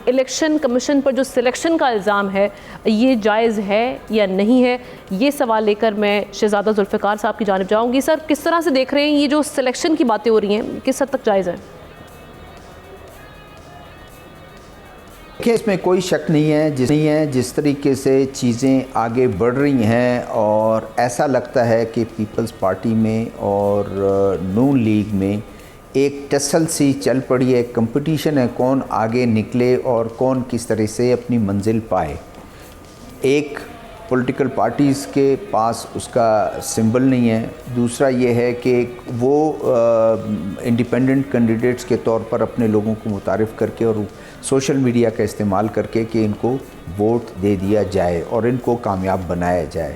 Election commission पर जो selection का इल्ज़ाम है ये जायज़ है या नहीं है, ये सवाल लेकर मैं शहजादा जुल्फ़िकार साहब की जानिब जाऊँगी। सर, किस तरह से देख रहे हैं ये जो सिलेक्शन की बातें हो रही हैं, किस हद तक जायज़ है? देखिए, इसमें कोई शक नहीं है जिस तरीके से चीज़ें आगे बढ़ रही हैं, और ऐसा लगता है कि पीपल्स पार्टी में और नून लीग में एक टसल सी चल पड़ी है, कंपटीशन है कौन आगे निकले और कौन किस तरह से अपनी मंजिल पाए। एक पॉलिटिकल पार्टीज़ के पास उसका सिंबल नहीं है, दूसरा ये है कि वो इंडिपेंडेंट कैंडिडेट्स के तौर पर अपने लोगों को मुतारिफ़ करके और सोशल मीडिया का इस्तेमाल करके कि इनको वोट दे दिया जाए और इनको कामयाब बनाया जाए।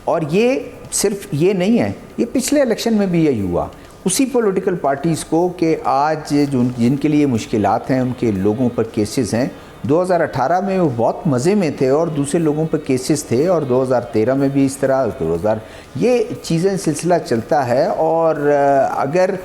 और ये सिर्फ ये नहीं है, ये पिछले इलेक्शन में भी यही हुआ। उसी पॉलिटिकल पार्टीज़ को कि आज जिनके लिए मुश्किलात हैं, उनके लोगों पर केसेस हैं, 2018 में वो बहुत मज़े में थे और दूसरे लोगों पर केसेस थे, और 2013 में भी इस तरह ये चीज़ें सिलसिला चलता है। और अगर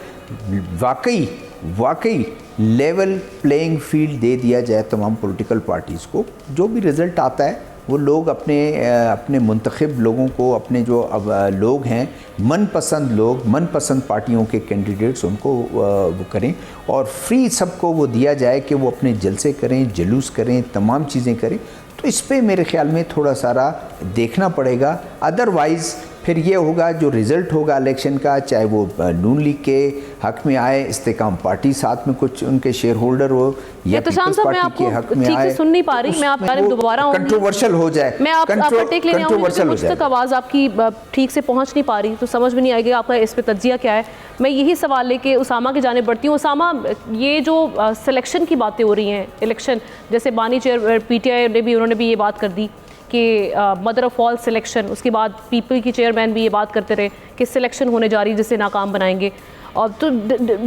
वाकई लेवल प्लेइंग फील्ड दे दिया जाए तमाम पॉलिटिकल पार्टीज़ को, जो भी रिज़ल्ट आता है वो लोग अपने मुंतखब लोगों को, अपने जो अब लोग हैं मनपसंद पार्टियों के कैंडिडेट्स, उनको वो करें और फ्री सबको वो दिया जाए कि वो अपने जलसे करें, जुलूस करें, तमाम चीज़ें करें। तो इस पे मेरे ख़्याल में थोड़ा सारा देखना पड़ेगा। अदरवाइज़ फिर ये होगा जो रिज़ल्ट होगा इलेक्शन का, चाहे वो नून लीग के हक़ में आए, इस्तेकाम पार्टी साथ में कुछ उनके शेयर होल्डर हो, या पीपल्स पार्टी के हक़ में आए, ठीक से सुन नहीं पा रही, मैं आप दोबारा कंट्रोवर्शियल हो जाए, मैं आप टेक लेने आऊँगी, मुझ तक आवाज़ आपकी ठीक से पहुँच नहीं पा रही, तो समझ में नहीं आएगी आपका इस पर तज्जिया क्या है। मैं यही सवाल लेके उसामा की जानिब बढ़ती हूँ। उसामा, ये जो सिलेक्शन की बातें हो रही हैं, इलेक्शन जैसे बानी चेयर PTI ने भी, उन्होंने भी ये बात कर दी कि मदर ऑफ ऑल सिलेक्शन, उसके बाद पीपल की चेयरमैन भी ये बात करते रहे कि सिलेक्शन होने जा रही जिसे नाकाम बनाएंगे, और तो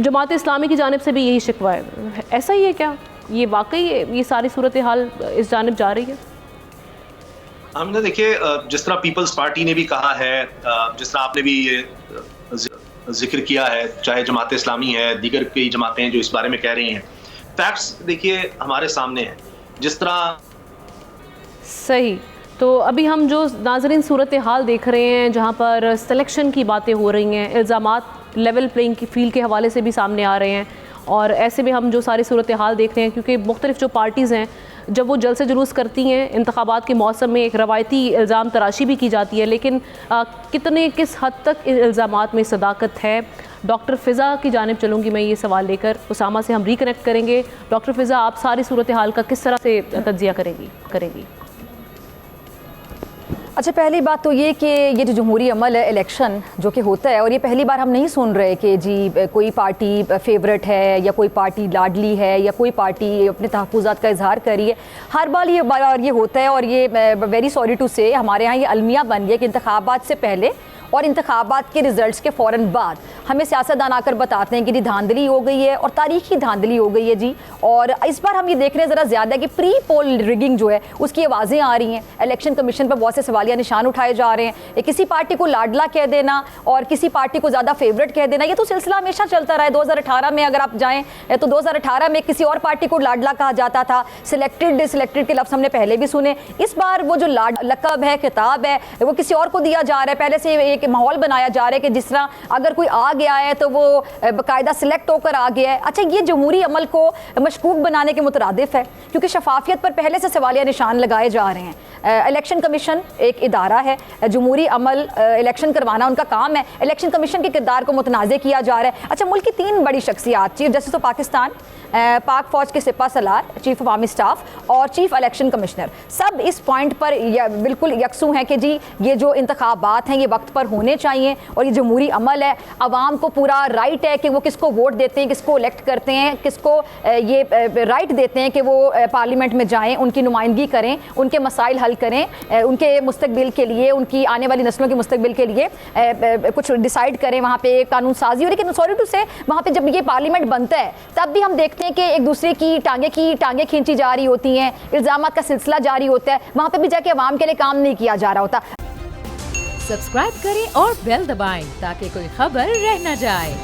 जमात इस्लामी की जानिब से भी यही शिकवा है। ऐसा ही है क्या? ये वाकई ये सारी सूरत हाल इस जानिब जा रही है? हमने देखिए, जिस तरह पीपल्स पार्टी ने भी कहा है, जिस तरह आपने भी ये जिक्र किया है, चाहे जमात इस्लामी है, दीगर कई जमातें जो इस बारे में कह रही हैं, फैक्ट्स देखिए हमारे सामने हैं। जिस तरह सही, तो अभी हम जो नाज़रीन सूरत हाल देख रहे हैं, जहाँ पर सिलेक्शन की बातें हो रही हैं, इल्ज़ामात लेवल प्लेइंग की फील्ड के हवाले से भी सामने आ रहे हैं, और ऐसे में हम जो सारी सूरत हाल देख रहे हैं, क्योंकि मुख्तलिफ जो पार्टीज़ हैं जब वो जलसे जुलूस करती हैं इंतखाबात के मौसम में, एक रवायती इल्ज़ाम तराशी भी की जाती है, लेकिन किस हद तक इल्ज़ामात में सदाकत है? डॉक्टर फ़िज़ा की जानिब चलूँगी मैं ये सवाल लेकर, उसामा से हम रिकनेक्ट करेंगे। डॉक्टर फ़िज़ा, आप सारी सूरत हाल का किस तरह से तज्जिया करेंगी? अच्छा, पहली बात तो ये कि ये जो जमहूरी अमल है, इलेक्शन जो कि होता है, और ये पहली बार हम नहीं सुन रहे कि जी कोई पार्टी फेवरेट है या कोई पार्टी लाडली है या कोई पार्टी अपने तहफ़्फ़ुज़ात का इजहार कर रही है। हर बार ये होता है, और ये वेरी सॉरी टू से हमारे यहाँ ये अलमिया बन गया कि इंतखाबात से पहले और इंतखाबात के रिज़ल्ट्स के फ़ौरन बाद हमें सियासतदान आकर बताते हैं कि जी धांधली हो गई है, और तारीखी धांधली हो गई है जी। और इस बार हम ये देख रहे हैं ज़रा ज़्यादा कि प्री पोल रिगिंग जो है उसकी आवाज़ें आ रही हैं। इलेक्शन कमीशन पर बहुत से सवालिया निशान उठाए जा रहे हैं। किसी पार्टी को लाडला कह देना और किसी पार्टी को ज़्यादा फेवरेट कह देना, ये तो सिलसिला हमेशा चलता रहा है। 2018 में अगर आप जाएँ तो 2018 में किसी और पार्टी को लाडला कहा जाता था, सिलेक्टेड डिसलेक्टेड के लफ्ज़ हमने पहले भी सुने। इस बार वो जो लक़ब है, खिताब है, वो किसी और को दिया जा रहा है। पहले से एक माहौल बनाया जा रहा है कि जिस तरह अगर कोई आ गया है तो वो बाकायदा सिलेक्ट होकर आ गया है। अच्छा, ये जमहूरी अमल को मशकूक बनाने के मुतरादिफ है, क्योंकि शफाफियत पर पहले से सवालिया निशान लगाए जा रहे हैं। इलेक्शन कमीशन एक इदारा है, जमहूरी अमल इलेक्शन करवाना उनका काम है। इलेक्शन कमीशन के किरदार को मुतनाज़ किया जा रहा है। अच्छा, मुल्क की 3 बड़ी शख्सियात, chief justice of Pakistan, Pak फ़ौज के सिपा सलार, चीफ ऑफ आर्मी स्टाफ और चीफ इलेक्शन कमिश्नर, सब इस पॉइंट पर बिल्कुल यकसू हैं कि जी ये जो इंतखाबात हैं ये वक्त पर होने चाहिए, और ये जमहूरी अमल है। आवाम को पूरा राइट है कि वो किसको वोट देते हैं, किसको इलेक्ट करते हैं, किसको ये राइट देते हैं कि वो पार्लियामेंट में जाएँ, उनकी नुमाइंदगी करें, उनके मसाइल हल करें, उनके मुस्तकबिल के लिए, उनकी आने वाली नस्लों के मुस्तकबिल के लिए कुछ डिसाइड करें, वहाँ पे कानून साजी हो। लेकिन सॉरी टू से वहाँ पे जब ये पार्लियामेंट बनता है तब भी हम देखते हैं कि एक दूसरे की टांगे खींची जा रही होती हैं, इल्ज़ामात का सिलसिला जारी होता है। वहाँ पे भी जाके आवाम के लिए काम नहीं किया जा रहा होता। सब्सक्राइब करें और बेल दबाएं ताकि कोई खबर रह न जाए।